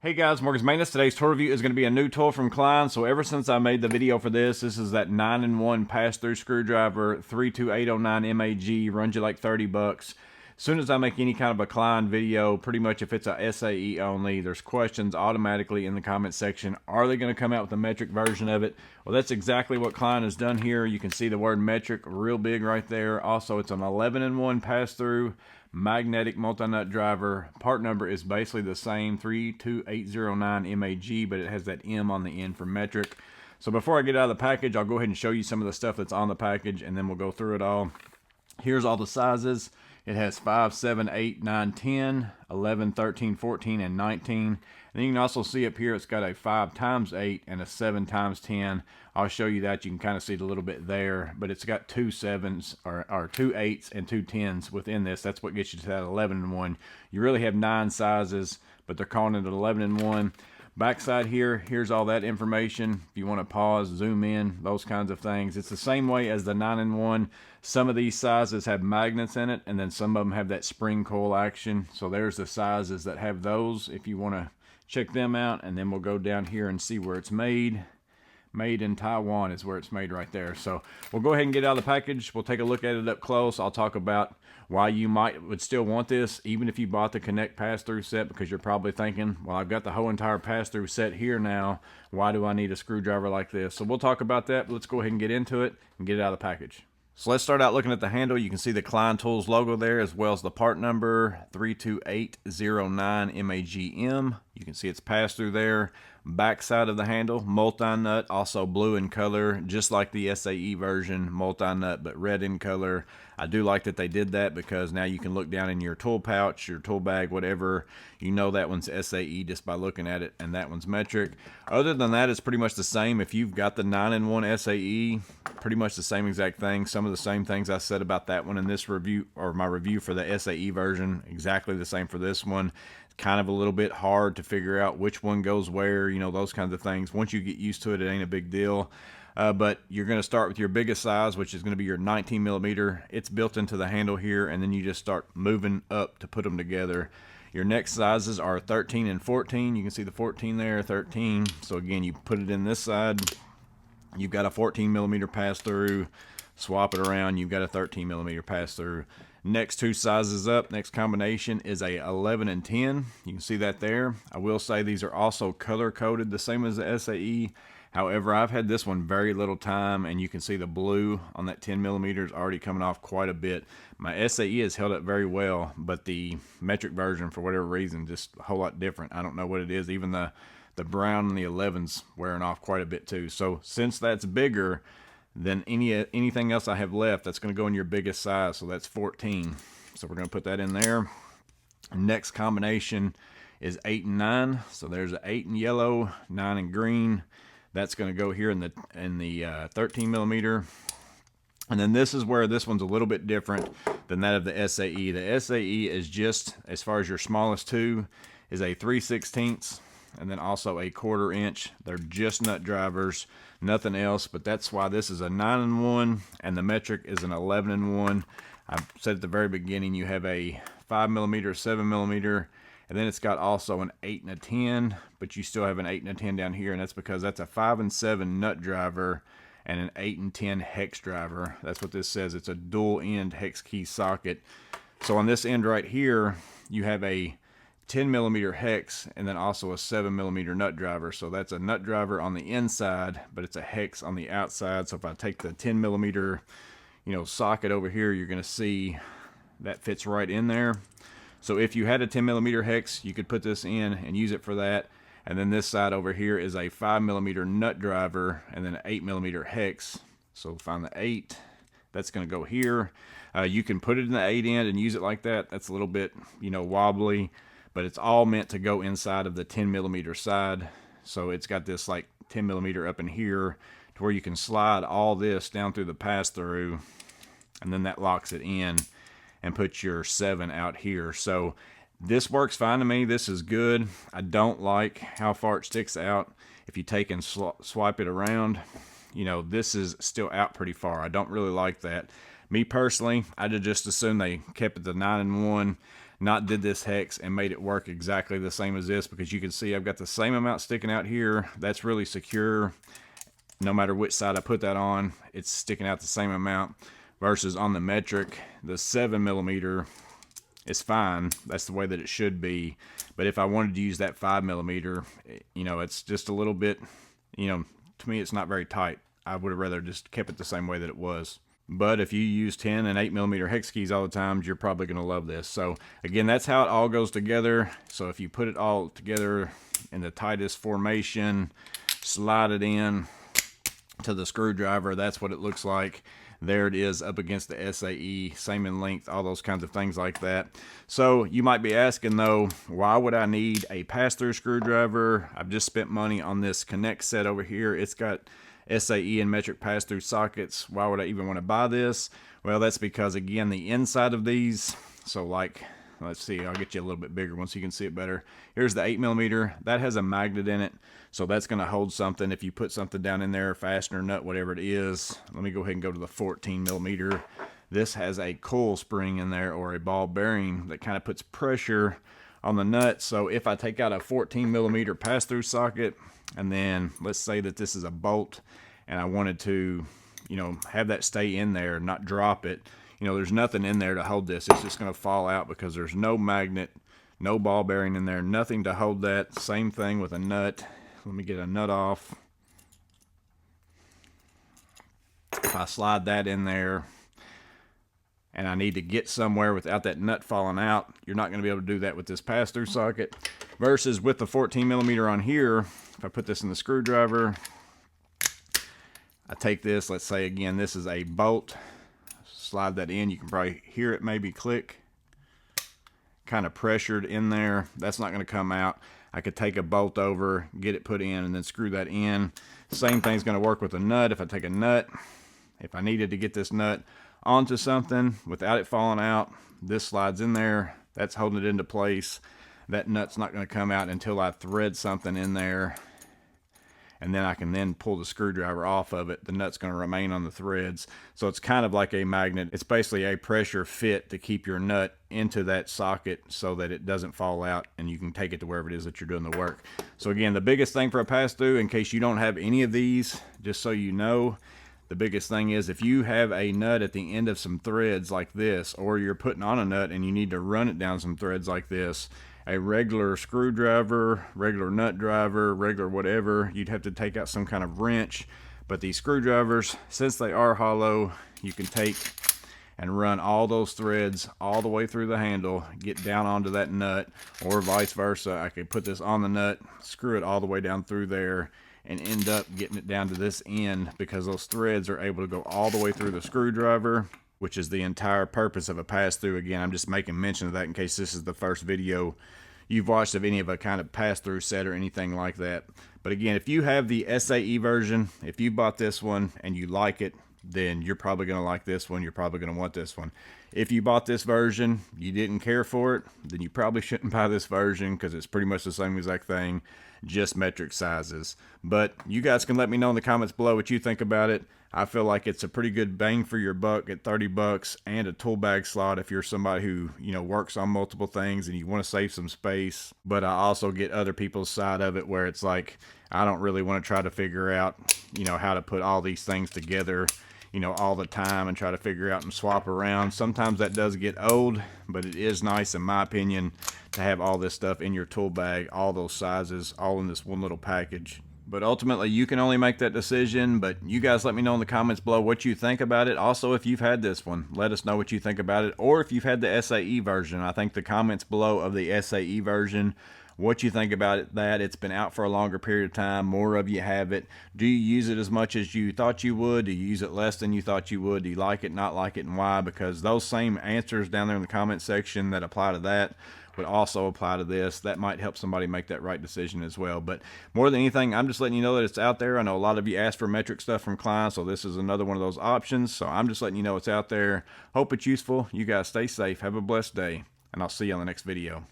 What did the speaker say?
Hey guys, Morgan's Maintenance. Today's tool review is going to be a new tool from Klein. So ever since I made the video for this is that 9-in-1 pass-through screwdriver, 32809 MAG, runs you like 30 bucks. As soon as I make any kind of a Klein video, pretty much if it's a SAE only, there's questions automatically in the comment section. Are they going to come out with a metric version of it? Well, that's exactly what Klein has done here. You can see the word metric real big right there. Also, it's an 11-in-1 pass-through magnetic multi-nut driver. Part number is basically the same, 32809 MAG, but it has that M on the end for metric. So before I get out of the package, I'll go ahead and show you some of the stuff that's on the package, and then we'll go through it all. Here's all the sizes. It has 5, 7, 8, 9, 10, 11, 13, 14, and 19. And then you can also see up here it's got a 5 times 8 and a 7 times 10. I'll show you that. You can kind of see it a little bit there, but it's got 2 7s or 2 8s and 2 10s within this. That's what gets you to that 11-in-1. You really have 9 sizes, but they're calling it an 11-in-1. Backside here, here's all that information. If you want to pause, zoom in, those kinds of things. It's the same way as the 9-in-1. Some of these sizes have magnets in it, and then some of them have that spring coil action. So there's the sizes that have those if you want to check them out. And then we'll go down here and see where it's made. Made in Taiwan is where it's made right there. So we'll go ahead and get out of the package. We'll take a look at it up close. I'll talk about why you would still want this, even if you bought the Connect pass-through set, because you're probably thinking, well, I've got the whole entire pass-through set here now. Why do I need a screwdriver like this? So we'll talk about that, but let's go ahead and get into it and get it out of the package. So let's start out looking at the handle. You can see the Klein Tools logo there, as well as the part number 32809 MAGM. You can see it's passed through there. Back side of the handle, multi-nut, also blue in color, just like the SAE version, multi-nut, but red in color. I do like that they did that because now you can look down in your tool pouch, your tool bag, whatever. You know that one's SAE just by looking at it, and that one's metric. Other than that, it's pretty much the same. If you've got the 9-in-1 SAE, pretty much the same exact thing. Some of the same things I said about that one in this review, or my review for the SAE version, exactly the same for this one. Kind of a little bit hard to figure out which one goes where, you know, those kinds of things. Once you get used to it, it ain't a big deal. But you're going to start with your biggest size, which is going to be your 19 millimeter. It's built into the handle here, and then you just start moving up to put them together. Your next sizes are 13 and 14. You can see the 14 there, 13. So again, you put it in this side. You've got a 14 millimeter pass through. Swap it around. You've got a 13 millimeter pass through. Next two sizes up, next combination is a 11 and 10. You can see that there. I will say these are also color coded the same as the SAE. However, I've had this one very little time, and you can see the blue on that 10 millimeters already coming off quite a bit. My SAE has held up very well, but the metric version, for whatever reason, just a whole lot different. I don't know what it is. Even the brown and the 11's wearing off quite a bit too. So since that's bigger than anything else I have left, that's going to go in your biggest size, so that's 14. So we're going to put that in there. Next combination is 8 and 9. So there's an 8 in yellow, 9 in green. That's going to go here in the 13 millimeter. And then this is where this one's a little bit different than that of the SAE. The SAE is just, as far as your smallest two, is a 3/16, and then also a 1/4 inch. They're just nut drivers, nothing else, but that's why this is a 9-in-1 and the metric is an 11-in-1. I said at the very beginning you have a 5 millimeter, 7 millimeter, and then it's got also an 8 and a 10, but you still have an 8 and a 10 down here, and that's because that's a 5 and 7 nut driver and an 8 and 10 hex driver. That's what this says. It's a dual end hex key socket. So on this end right here, you have a 10 millimeter hex and then also a 7 millimeter nut driver. So that's a nut driver on the inside, but it's a hex on the outside. So if I take the 10 millimeter, socket over here, you're going to see that fits right in there. So if you had a 10 millimeter hex, you could put this in and use it for that. And then this side over here is a 5 millimeter nut driver and then an 8 millimeter hex. So find the 8. That's going to go here. You can put it in the 8 end and use it like that. That's a little bit, wobbly, but it's all meant to go inside of the 10 millimeter side. So it's got this like 10 millimeter up in here to where you can slide all this down through the pass through, and then that locks it in and put your 7 out here. So this works fine to me. This is good. I don't like how far it sticks out. If you take and swipe it around, this is still out pretty far. I don't really like that. Me personally, I'd have just assumed they kept it the 9-in-1. not did this hex and made it work exactly the same as this, because you can see I've got the same amount sticking out here. That's really secure. No matter which side I put that on, it's sticking out the same amount, versus on the metric, the 7mm is fine. That's the way that it should be. But if I wanted to use that 5mm, you know, it's just a little bit, you know, to me it's not very tight. I would have rather just kept it the same way that it was. But if you use 10 and 8mm hex keys all the time, you're probably going to love this. So again, that's how it all goes together. So if you put it all together in the tightest formation, slide it in to the screwdriver, that's what it looks like. There it is up against the SAE, same in length, all those kinds of things like that. So you might be asking though, why would I need a pass-through screwdriver? I've just spent money on this Connect set over here. It's got SAE and metric pass-through sockets. Why would I even want to buy this? Well, that's because again, the inside of these, so like, let's see, I'll get you a little bit bigger one so you can see it better. Here's the 8mm. That has a magnet in it, so that's going to hold something if you put something down in there, fastener, nut, whatever it is. Let me go ahead and go to the 14mm. This has a coil spring in there, or a ball bearing, that kind of puts pressure on the nut. So if I take out a 14mm pass-through socket, and then let's say that this is a bolt, and I wanted to, you know, have that stay in there, not drop it, you know, there's nothing in there to hold this. It's just going to fall out because there's no magnet, no ball bearing in there, nothing to hold that. Same thing with a nut. Let me get a nut off. If I slide that in there and I need to get somewhere without that nut falling out, you're not going to be able to do that with this pass-through socket. Versus with the 14mm on here, if I put this in the screwdriver, I take this, let's say again, this is a bolt, slide that in, you can probably hear it maybe click, kind of pressured in there. That's not going to come out. I could take a bolt over, get it put in, and then screw that in. Same thing's going to work with a nut. If I take a nut, if I needed to get this nut onto something without it falling out, this slides in there, that's holding it into place. That nut's not going to come out until I thread something in there, and then I can then pull the screwdriver off of it. The nut's going to remain on the threads. So it's kind of like a magnet. It's basically a pressure fit to keep your nut into that socket so that it doesn't fall out, and you can take it to wherever it is that you're doing the work. So again, the biggest thing for a pass-through, in case you don't have any of these, just so you know, the biggest thing is if you have a nut at the end of some threads like this, or you're putting on a nut and you need to run it down some threads like this, a regular screwdriver, regular nut driver, regular whatever, you'd have to take out some kind of wrench. But these screwdrivers, since they are hollow, you can take and run all those threads all the way through the handle, get down onto that nut, or vice versa. I could put this on the nut, screw it all the way down through there, and end up getting it down to this end, because those threads are able to go all the way through the screwdriver, which is the entire purpose of a pass-through. Again, I'm just making mention of that in case this is the first video you've watched of any of a kind of pass-through set or anything like that. But again, if you have the SAE version, if you bought this one and you like it, then you're probably going to like this one. You're probably going to want this one. If you bought this version, you didn't care for it, then you probably shouldn't buy this version, because it's pretty much the same exact thing, just metric sizes. But you guys can let me know in the comments below what you think about it. I feel like it's a pretty good bang for your buck at 30 bucks and a tool bag slot if you're somebody who, you know, works on multiple things and you want to save some space. But I also get other people's side of it where it's like, I don't really want to try to figure out, you know, how to put all these things together, you know, all the time, and try to figure out and swap around. Sometimes that does get old, but it is nice, in my opinion, to have all this stuff in your tool bag, all those sizes, all in this one little package. But ultimately, you can only make that decision. But you guys let me know in the comments below what you think about it. Also, if you've had this one, let us know what you think about it. Or if you've had the SAE version, I think the comments below of the SAE version, what you think about it, that it's been out for a longer period of time, more of you have it. Do you use it as much as you thought you would? Do you use it less than you thought you would? Do you like it, not like it, and why? Because those same answers down there in the comment section that apply to that would also apply to this. That might help somebody make that right decision as well. But more than anything, I'm just letting you know that it's out there. I know a lot of you asked for metric stuff from Klein, so this is another one of those options. So I'm just letting you know it's out there. Hope it's useful. You guys stay safe. Have a blessed day, and I'll see you on the next video.